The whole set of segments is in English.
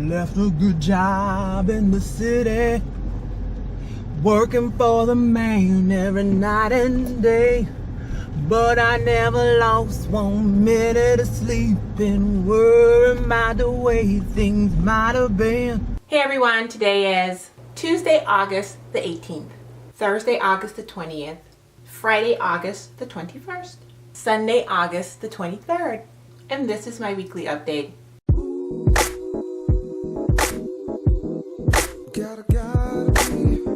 Left a good job in the city, working for the man every night and day. But I never lost 1 minute of sleep and worrying about the way things might have been. Hey everyone, today is Tuesday, August the 18th, Thursday, August the 20th, Friday, August the 21st, Sunday, August the 23rd, and this is my weekly update.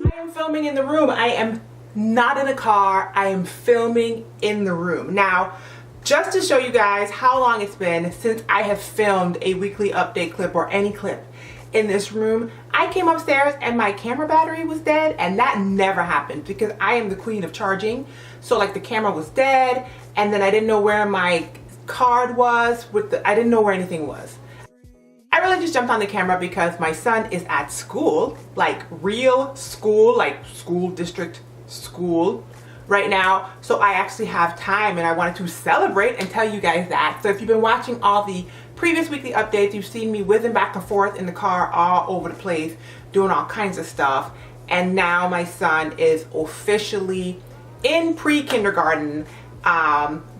I am filming in the room. I am not in a car. I am filming in the room. Now, just to show you guys how long it's been since I have filmed a weekly update clip or any clip in this room, I came upstairs and my camera battery was dead, and that never happened because I am the queen of charging. So like the camera was dead, and then I didn't know where my card was I didn't know where anything was. I really just jumped on the camera because my son is at school, like real school, like school district school right now. So I actually have time and I wanted to celebrate and tell you guys that. So if you've been watching all the previous weekly updates, you've seen me whizzing back and forth in the car all over the place, doing all kinds of stuff. And now my son is officially in pre-kindergarten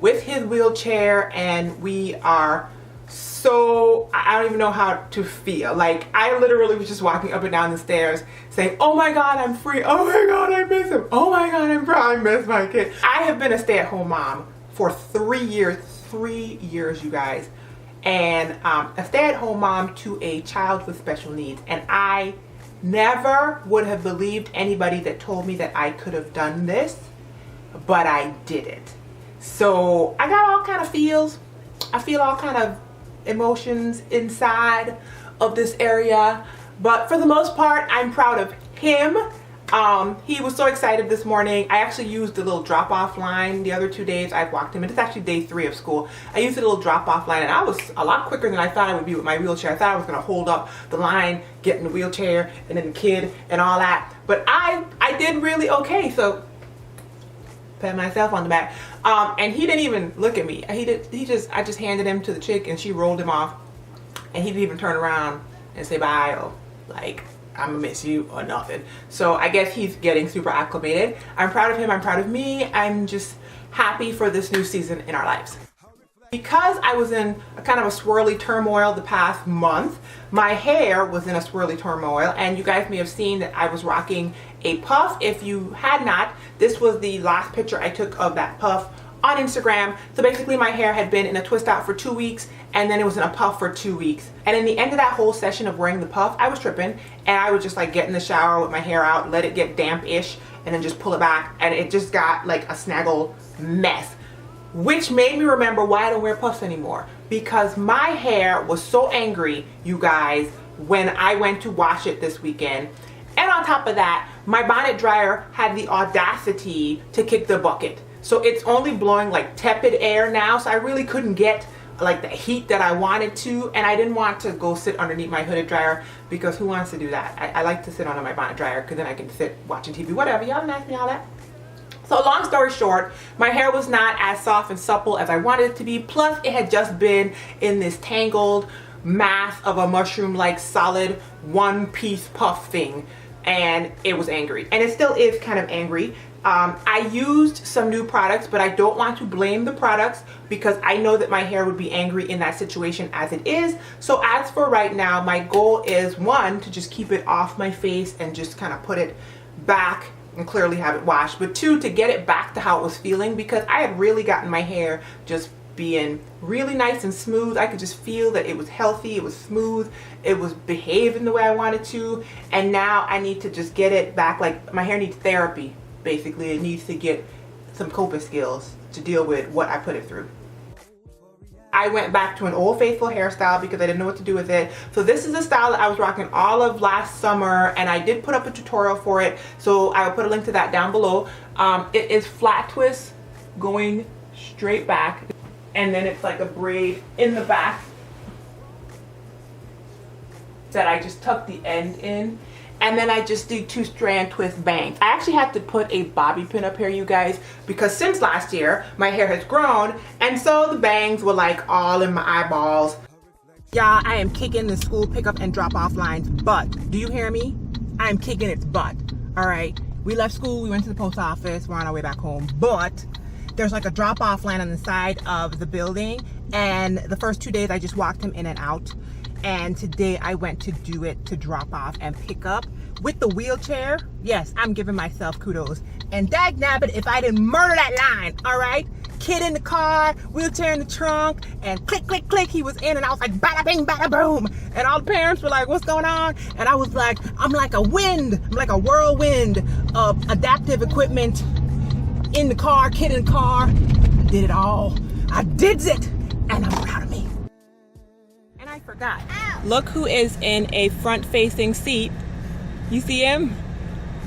with his wheelchair, and we are so, I don't even know how to feel. Like, I literally was just walking up and down the stairs saying, oh my God, I'm free. Oh my God, I miss him. Oh my God, I miss my kid. I have been a stay-at-home mom for 3 years, you guys. And a stay-at-home mom to a child with special needs. And I never would have believed anybody that told me that I could have done this, but I did it. So I got all kind of feels. I feel all kind of emotions inside of this area, but for the most part I'm proud of him. He was so excited this morning. I actually used the little drop-off line the other 2 days I've walked him, and it's actually day 3 of school. I used a little drop-off line, and I was a lot quicker than I thought I would be with my wheelchair. I thought I was going to hold up the line, get in the wheelchair, and then the kid and all that, but I did really okay. So pat myself on the back. And he didn't even look at me. I just handed him to the chick and she rolled him off, and he didn't even turn around and say bye or like I'm gonna miss you or nothing. So I guess he's getting super acclimated. I'm proud of him. I'm proud of me. I'm just happy for this new season in our lives. Because I was in a kind of a swirly turmoil the past month, my hair was in a swirly turmoil, and you guys may have seen that I was rocking a puff. If you had not, this was the last picture I took of that puff on Instagram. So basically my hair had been in a twist out for 2 weeks, and then it was in a puff for 2 weeks. And in the end of that whole session of wearing the puff, I was tripping, and I would just like get in the shower with my hair out, let it get damp-ish, and then just pull it back, and it just got like a snaggle mess. Which made me remember why I don't wear puffs anymore. Because my hair was so angry, you guys, when I went to wash it this weekend. And on top of that, my bonnet dryer had the audacity to kick the bucket. So it's only blowing like tepid air now, so I really couldn't get like the heat that I wanted to, and I didn't want to go sit underneath my hooded dryer because who wants to do that? I like to sit under my bonnet dryer because then I can sit watching TV, whatever. Y'all ask me all that. So long story short, my hair was not as soft and supple as I wanted it to be. Plus, it had just been in this tangled mass of a mushroom-like solid one-piece puff thing, and it was angry. And it still is kind of angry. I used some new products, but I don't want to blame the products because I know that my hair would be angry in that situation as it is. So as for right now, my goal is, one, to just keep it off my face and just kind of put it back and clearly have it washed, but 2, to get it back to how it was feeling, because I had really gotten my hair just being really nice and smooth. I could just feel that it was healthy, it was smooth, it was behaving the way I wanted to, and now I need to just get it back. Like, my hair needs therapy, basically. It needs to get some coping skills to deal with what I put it through. I went back to an Old Faithful hairstyle because I didn't know what to do with it. So this is the style that I was rocking all of last summer, and I did put up a tutorial for it, so I will put a link to that down below. It is flat twist going straight back, and then it's like a braid in the back that I just tuck the end in, and then I just do 2 strand twist bangs. I actually had to put a bobby pin up here, you guys, because since last year my hair has grown, and so the bangs were like all in my eyeballs. Y'all, I am kicking the school pickup and drop off lines butt. Do you hear me? I am kicking its butt. All right. We left school, we went to the post office, we're on our way back home, but there's like a drop off line on the side of the building, and the first 2 days I just walked him in and out, and today I went to do it to drop off and pick up with the wheelchair. Yes, I'm giving myself kudos. And dag nabbit if I didn't murder that line. All right, kid in the car, wheelchair in the trunk, and click click click, he was in, and I was like bada bing bada boom, and all the parents were like, what's going on? And I was like, I'm like a wind, I'm like a whirlwind of adaptive equipment in the car, kid in the car. Did it all. I did it, and I'm proud of me. And I forgot. Look who is in a front-facing seat. You see him?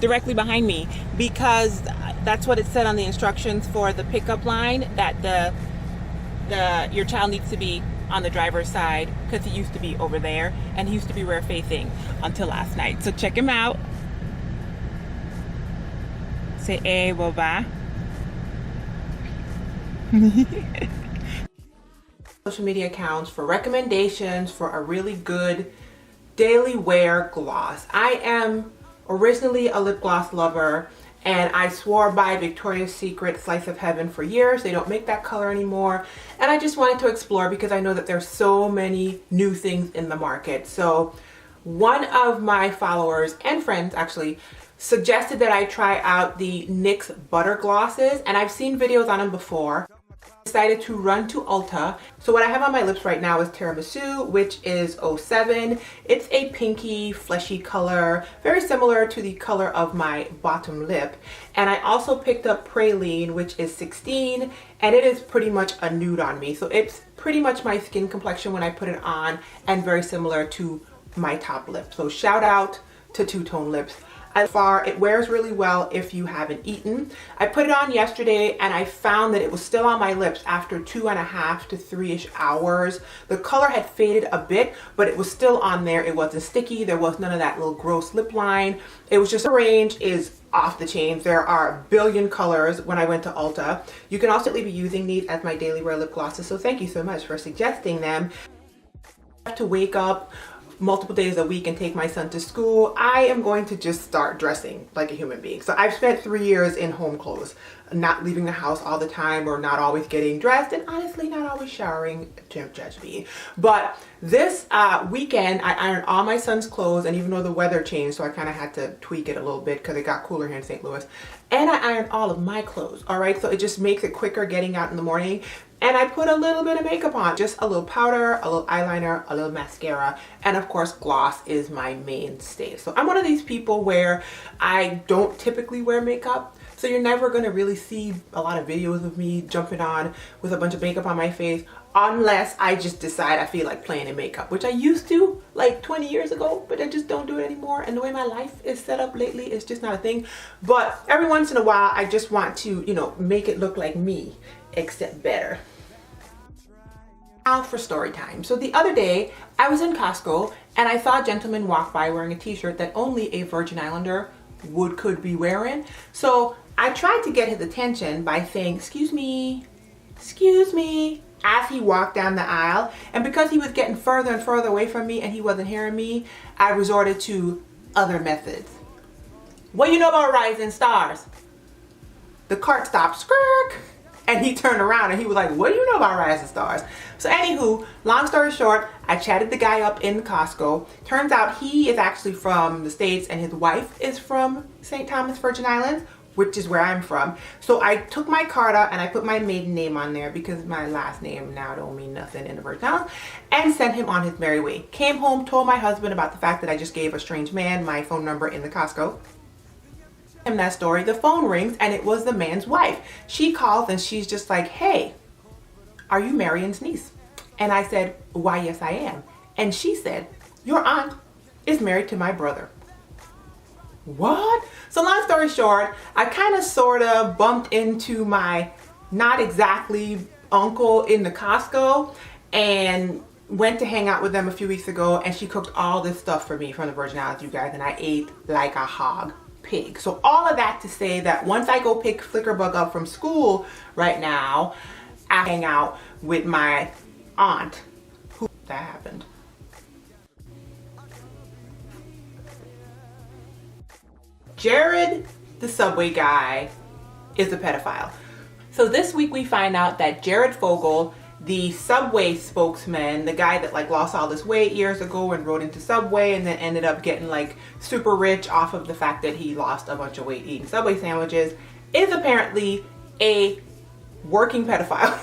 Directly behind me, because that's what it said on the instructions for the pickup line, that your child needs to be on the driver's side, because he used to be over there, and he used to be rear-facing until last night. So check him out. Say hey, boba. Social media accounts for recommendations for a really good daily wear gloss. I am originally a lip gloss lover, and I swore by Victoria's Secret Slice of Heaven for years. They don't make that color anymore, and I just wanted to explore because I know that there's so many new things in the market. So one of my followers and friends actually suggested that I try out the NYX Butter Glosses, and I've seen videos on them before. Decided to run to Ulta. So what I have on my lips right now is Tiramisu, which is 07. It's a pinky, fleshy color, very similar to the color of my bottom lip. And I also picked up Praline, which is 16, and it is pretty much a nude on me. So it's pretty much my skin complexion when I put it on, and very similar to my top lip. So shout out to two-tone lips. As far, it wears really well if you haven't eaten. I put it on yesterday, and I found that it was still on my lips after 2.5 to 3-ish hours. The color had faded a bit, but it was still on there. It wasn't sticky. There was none of that little gross lip line. It was just, the range is off the chain. There are a billion colors when I went to Ulta. You can also be using these as my daily wear lip glosses, so thank you so much for suggesting them. I have to wake up multiple days a week and take my son to school. I am going to just start dressing like a human being. So I've spent 3 years in home clothes, not leaving the house all the time, or not always getting dressed, and honestly not always showering. Don't judge me. But this weekend I ironed all my son's clothes, and even though the weather changed, so I kind of had to tweak it a little bit because it got cooler here in St. Louis, and I ironed all of my clothes. All right, so it just makes it quicker getting out in the morning. And I put a little bit of makeup on, just a little powder, a little eyeliner, a little mascara, and of course gloss is my mainstay. So I'm one of these people where I don't typically wear makeup, so you're never going to really see a lot of videos of me jumping on with a bunch of makeup on my face, unless I just decide I feel like playing in makeup, which I used to like 20 years ago, but I just don't do it anymore. And the way my life is set up lately, it's just not a thing. But every once in a while, I just want to, you know, make it look like me, except better. Now for story time. So the other day I was in Costco, and I saw a gentleman walk by wearing a t-shirt that only a Virgin Islander could be wearing. So I tried to get his attention by saying, excuse me, as he walked down the aisle. And because he was getting further and further away from me and he wasn't hearing me, I resorted to other methods. What do you know about rising stars? The cart stopped, skirk. And he turned around and he was like, what do you know about rising stars? So anywho, long story short, I chatted the guy up in Costco. Turns out he is actually from the States, and his wife is from St. Thomas, Virgin Islands, which is where I'm from. So I took my card out and I put my maiden name on there, because my last name now don't mean nothing in the Virgin Islands, and sent him on his merry way. Came home, told my husband about the fact that I just gave a strange man my phone number in the Costco. Him that story. The phone rings, and it was the man's wife. She calls and she's just like, hey, are you Marion's niece? And I said, why, yes I am. And she said, your aunt is married to my brother. What? So long story short, I kind of sort of bumped into my not exactly uncle in the Costco, and went to hang out with them a few weeks ago, and she cooked all this stuff for me from the Virgin Islands, you guys, and I ate like a hog. Pig. So all of that to say that once I go pick Flickerbug up from school right now, I hang out with my aunt. That happened. Jared, the Subway guy, is a pedophile. So this week we find out that Jared Fogle, the Subway spokesman, the guy that like lost all this weight years ago and rode into Subway and then ended up getting like super rich off of the fact that he lost a bunch of weight eating Subway sandwiches, is apparently a working pedophile.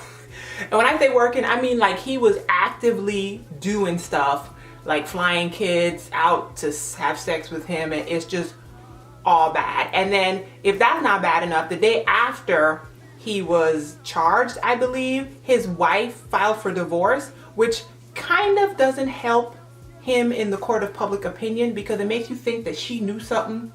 And when I say working, I mean like he was actively doing stuff like flying kids out to have sex with him, and it's just all bad. And then if that's not bad enough, the day after he was charged, I believe, his wife filed for divorce, which kind of doesn't help him in the court of public opinion, because it makes you think that she knew something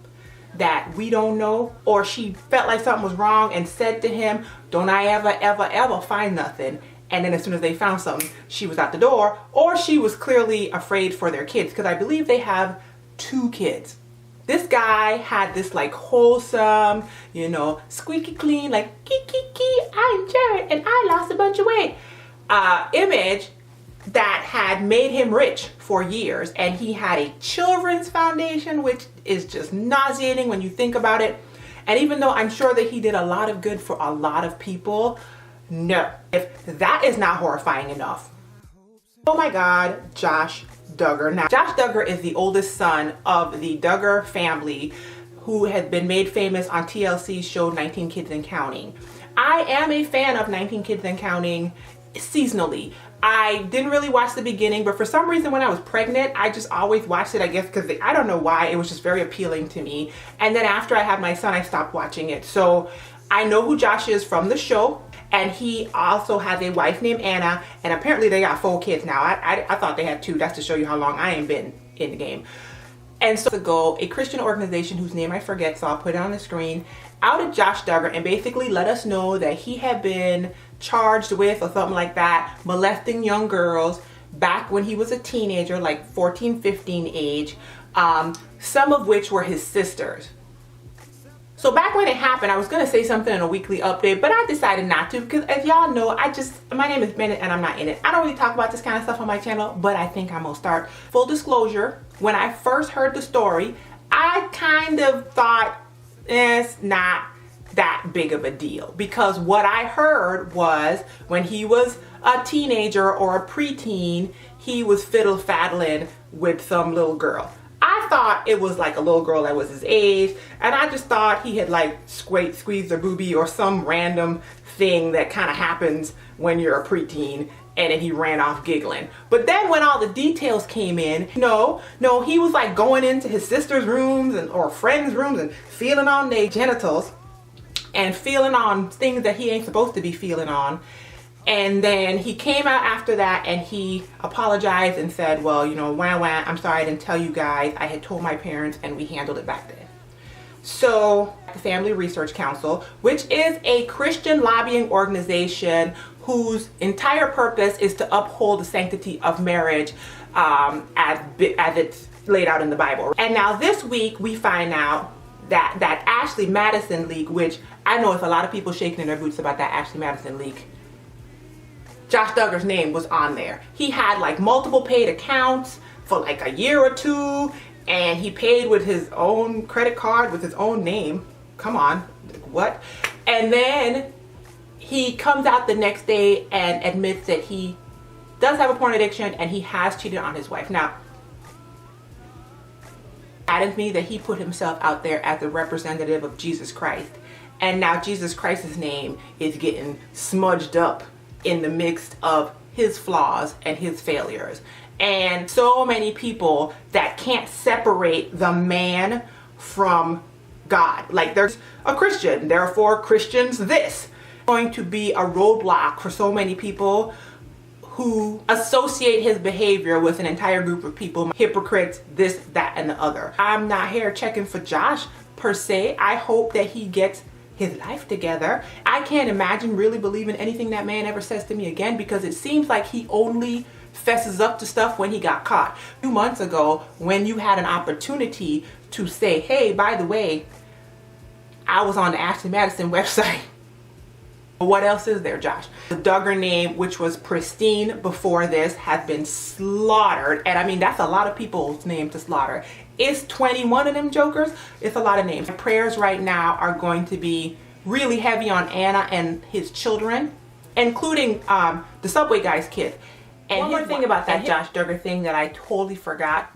that we don't know, or she felt like something was wrong and said to him, don't I ever find nothing. And then as soon as they found something, she was out the door, or she was clearly afraid for their kids, because I believe they have 2 kids. This guy had this like wholesome, you know, squeaky clean, like kiki, I'm Jared and I lost a bunch of weight image that had made him rich for years. And he had a children's foundation, which is just nauseating when you think about it. And even though I'm sure that he did a lot of good for a lot of people, no, if that is not horrifying enough. Oh my God, Josh Duggar. Now, Josh Duggar is the oldest son of the Duggar family, who has been made famous on TLC's show 19 Kids and Counting. I am a fan of 19 Kids and Counting seasonally. I didn't really watch the beginning, but for some reason when I was pregnant, I just always watched it, I guess, because I don't know why, it was just very appealing to me. And then after I had my son, I stopped watching it. So I know who Josh is from the show. And he also has a wife named Anna, and apparently they got 4 kids now. I thought they had 2. That's to show you how long I ain't been in the game. And so ago, a Christian organization whose name I forget, so I'll put it on the screen, outed Josh Duggar and basically let us know that he had been charged with, or something like that, molesting young girls back when he was a teenager, like 14, 15 age, some of which were his sisters. So back when it happened, I was going to say something in a weekly update, but I decided not to, because as y'all know, my name is Bennett and I'm not in it. I don't really talk about this kind of stuff on my channel, but I think I'm going to start. Full disclosure, when I first heard the story, I kind of thought it's not that big of a deal, because what I heard was when he was a teenager or a preteen, he was fiddle-faddling with some little girl. I thought it was like a little girl that was his age, and I just thought he had like squeezed a boobie or some random thing that kind of happens when you're a preteen, and then he ran off giggling. But then when all the details came in, no, he was like going into his sister's rooms or friends' rooms and feeling on their genitals and feeling on things that he ain't supposed to be feeling on. And then he came out after that and he apologized and said, well, you know, I'm sorry I didn't tell you guys. I had told my parents and we handled it back then. So the Family Research Council, which is a Christian lobbying organization whose entire purpose is to uphold the sanctity of marriage as it's laid out in the Bible. And now this week we find out that Ashley Madison leak, which I know it's a lot of people shaking in their boots about that Ashley Madison leak. Josh Duggar's name was on there. He had like multiple paid accounts for like a year or 2, and he paid with his own credit card with his own name. Come on, what? And then he comes out the next day and admits that he does have a porn addiction and he has cheated on his wife. Now, it saddens me that he put himself out there as the representative of Jesus Christ, and now Jesus Christ's name is getting smudged up in the mix of his flaws and his failures. And so many people that can't separate the man from God. Like, there's a Christian, therefore Christians this. Going to be a roadblock for so many people who associate his behavior with an entire group of people, hypocrites, this, that, and the other. I'm not here checking for Josh per se. I hope that he gets his life together. I can't imagine really believing anything that man ever says to me again, because it seems like he only fesses up to stuff when he got caught. A few months ago, when you had an opportunity to say, hey, by the way, I was on the Ashley Madison website, What else is there, Josh? The Duggar name, which was pristine before this, has been slaughtered. And I mean, that's a lot of people's name to slaughter. It's 21 of them jokers. It's a lot of names. My prayers right now are going to be really heavy on Anna and his children, including the Subway guy's kid. And one more thing about that Josh Duggar thing that I totally forgot.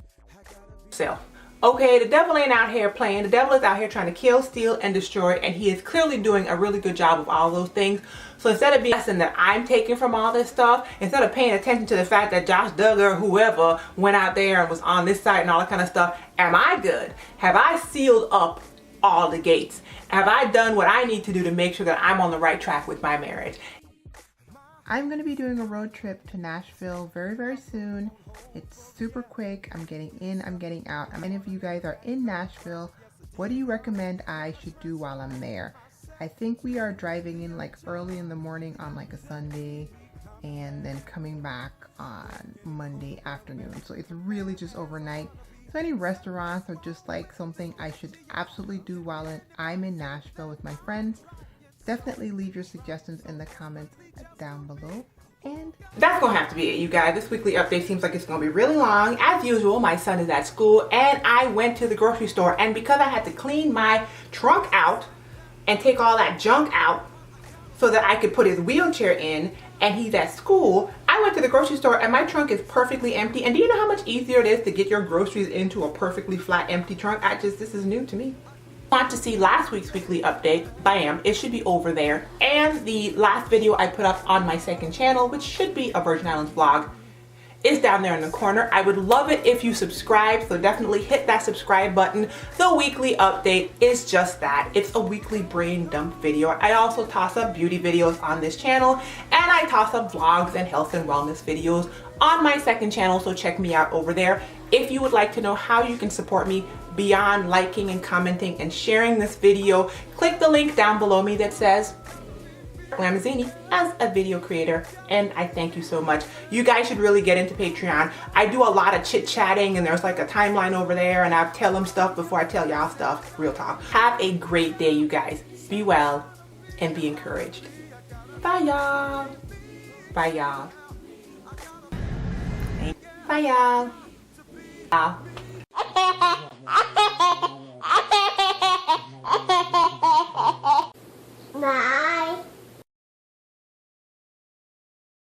Okay, the devil ain't out here playing. The devil is out here trying to kill, steal, and destroy, and he is clearly doing a really good job of all those things. So instead of being a lesson that I'm taking from all this stuff, instead of paying attention to the fact that Josh Duggar, whoever, went out there and was on this site and all that kind of stuff, am I good? Have I sealed up all the gates? Have I done what I need to do to make sure that I'm on the right track with my marriage? I'm going to be doing a road trip to Nashville very, very soon. It's super quick. I'm getting in, I'm getting out. Many of you guys are in Nashville. What do you recommend I should do while I'm there? I think we are driving in like early in the morning on like a Sunday and then coming back on Monday afternoon. So it's really just overnight. So any restaurants or just like something I should absolutely do while I'm in Nashville with my friends, definitely leave your suggestions in the comments down below. And that's gonna have to be it, you guys. This weekly update seems like it's gonna be really long. As usual, my son is at school and I went to the grocery store, and because I had to clean my trunk out and take all that junk out so that I could put his wheelchair in, and he's at school, I went to the grocery store and my trunk is perfectly empty. And do you know how much easier it is to get your groceries into a perfectly flat empty trunk? This is new to me. Want to see last week's weekly update? Bam, it should be over there. And the last video I put up on my second channel, which should be a Virgin Islands vlog, is down there in the corner. I would love it if you subscribe, so definitely hit that subscribe button. The weekly update is just that. It's a weekly brain dump video. I also toss up beauty videos on this channel, and I toss up vlogs and health and wellness videos on my second channel, so check me out over there. If you would like to know how you can support me beyond liking and commenting and sharing this video, click the link down below me that says Glamazini as a video creator, and I thank you so much. You guys should really get into Patreon. I do a lot of chit-chatting, and there's like a timeline over there, and I tell them stuff before I tell y'all stuff. Real talk. Have a great day, you guys. Be well and be encouraged. Bye, y'all. Bye, y'all. Bye, y'all.